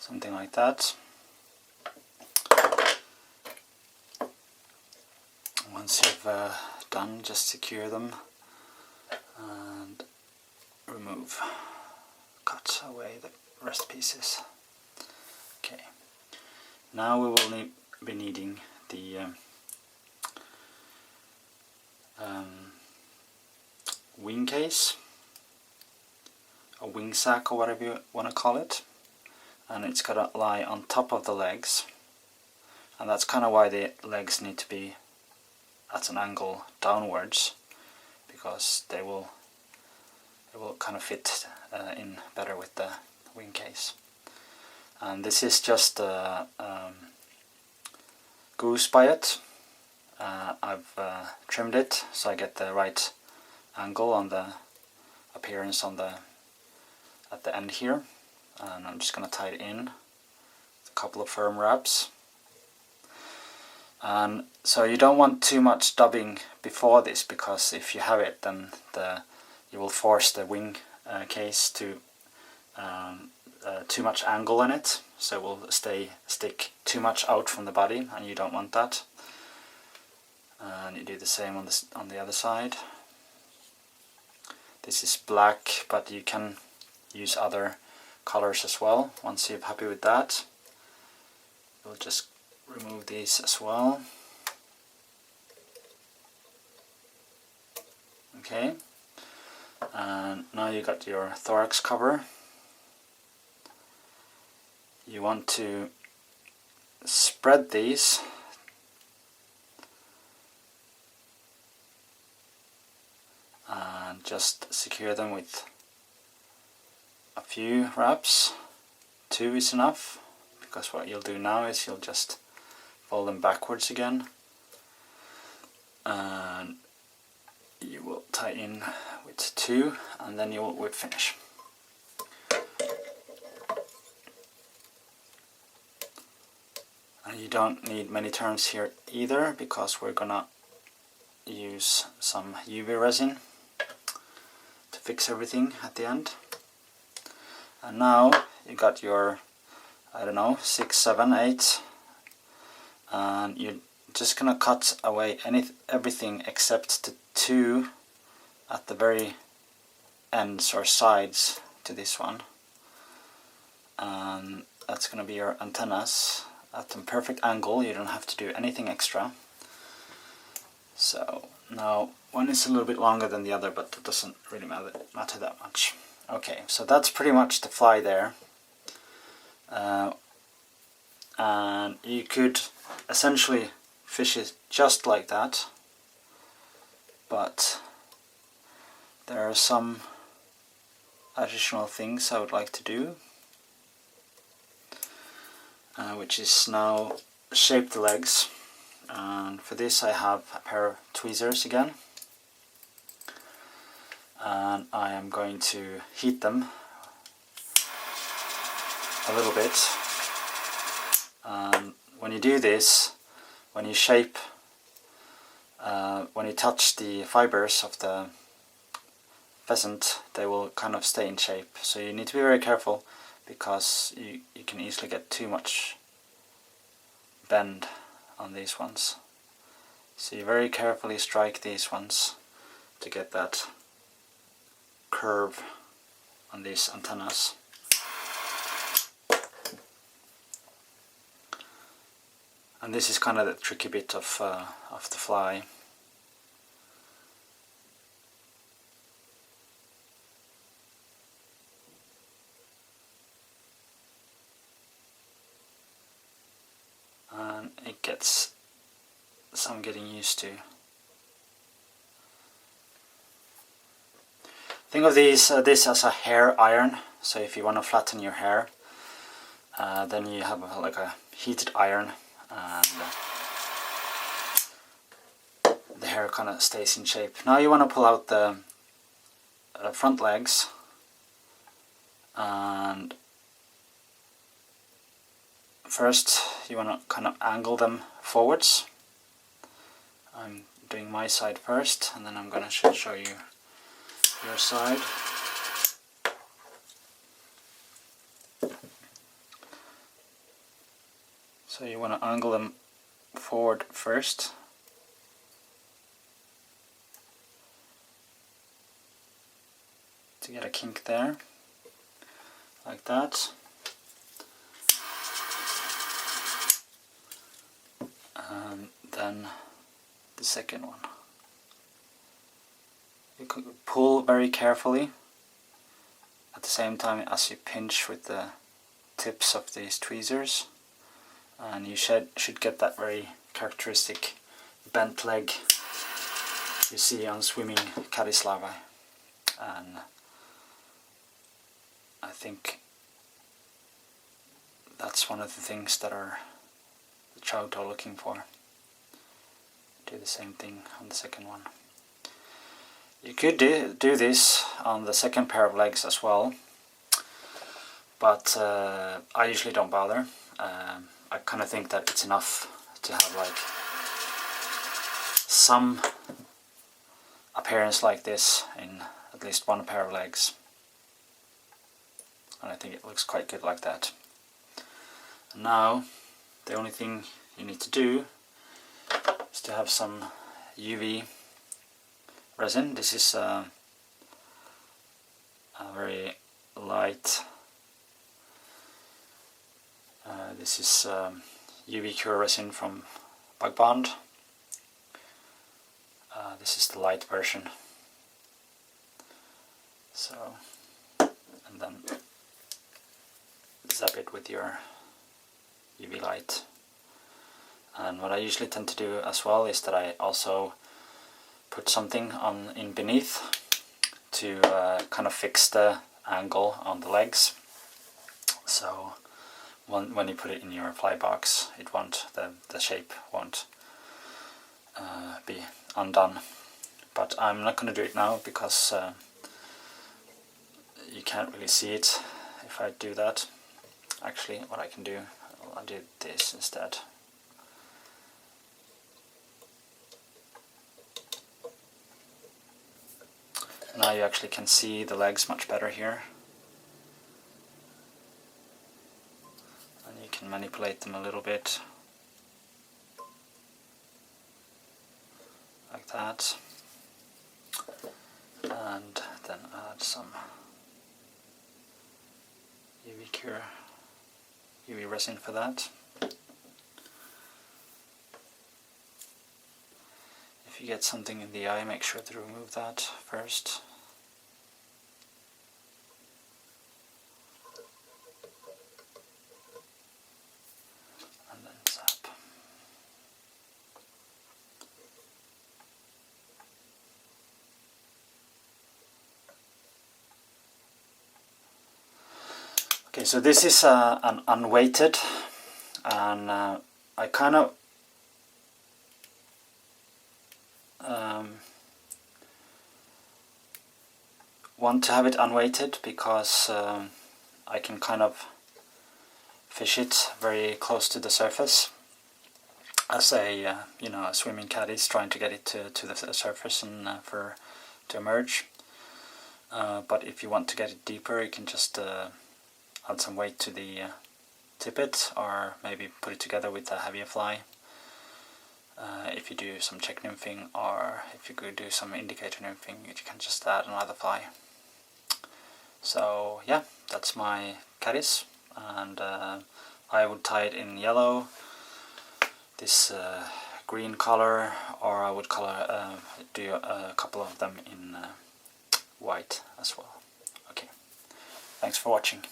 something like that. Once you've done, just secure them and remove, cut away the rest pieces. Okay, now we will be needing the wing case, a wing sack or whatever you want to call it, and it's got to lie on top of the legs, and that's kind of why the legs need to be at an angle downwards, because they will kind of fit in better with the wing case. And this is just goose biot. I've trimmed it so I get the right angle on the appearance on at the end here, and I'm just going to tie it in with a couple of firm wraps. And so you don't want too much dubbing before this, because if you have it, then you will force the wing case to too much angle in it, so it will stick too much out from the body, and you don't want that. And you do the same on the other side. This is black, but you can use other colors as well. Once you're happy with that, you'll just remove these as well. Okay, and now you got your thorax cover. You want to spread these and just secure them with a few wraps. 2 is enough, because what you'll do now is you'll just fold them backwards again, and you will tie in with 2, and then you will whip finish. And you don't need many turns here either, because we're gonna use some UV resin to fix everything at the end. And now you got your, I don't know, 6, 7, 8, and you're just gonna cut away everything except the 2 at the very ends or sides to this one, and that's gonna be your antennas at a perfect angle. You don't have to do anything extra. So now one is a little bit longer than the other, but it doesn't really matter that much. Okay, so that's pretty much the fly there. And you could essentially fish it just like that, but there are some additional things I would like to do, which is now shape the legs. And for this I have a pair of tweezers again, and I am going to heat them a little bit. And when you do this, when you shape, when you touch the fibers of the pheasant, they will kind of stay in shape. So you need to be very careful, because you can easily get too much bend on these ones. So you very carefully strike these ones to get that curve on these antennas. And this is kind of the tricky bit of the fly. And it gets some getting used to. Think of this as a hair iron. So if you want to flatten your hair, then you have like a heated iron, and the hair kind of stays in shape. Now you want to pull out the front legs, and first you want to kind of angle them forwards. I'm doing my side first, and then I'm going to show you your side. want to angle them forward first. To get a kink there, like that. And then the second one. You could pull very carefully at the same time as you pinch with the tips of these tweezers, and you should get that very characteristic bent leg you see on swimming caddis larvae. And I think that's one of the things that the trout are looking for. Do the same thing on the second one. You could do this on the second pair of legs as well, but I usually don't bother. I kind of think that it's enough to have like some appearance like this in at least one pair of legs, and I think it looks quite good like that. And now the only thing you need to do is to have some UV resin. This is a very light, this is UV cure resin from Bug Bond. This is the light version. So, and then zap it with your UV light. And what I usually tend to do as well is that I also put something in beneath to kind of fix the angle on the legs. So when you put it in your fly box, it won't, the shape won't be undone. But I'm not going to do it now because you can't really see it if I do that. Actually, what I can do, I'll do this instead. Now you actually can see the legs much better here. And you can manipulate them a little bit. Like that. And then add some UV resin for that. If you get something in the eye, make sure to remove that first. And then zap. Okay, so this is an unweighted, and I kind of want to have it unweighted because I can kind of fish it very close to the surface as a a swimming caddis, trying to get it to the surface and to emerge. But if you want to get it deeper, you can just add some weight to the tippet, or maybe put it together with a heavier fly. If you do some check nymphing, or if you could do some indicator nymphing, you can just add another fly. So yeah, that's my caddis, and I would tie it in yellow, this green color, or I would do a couple of them in white as well. Okay, thanks for watching.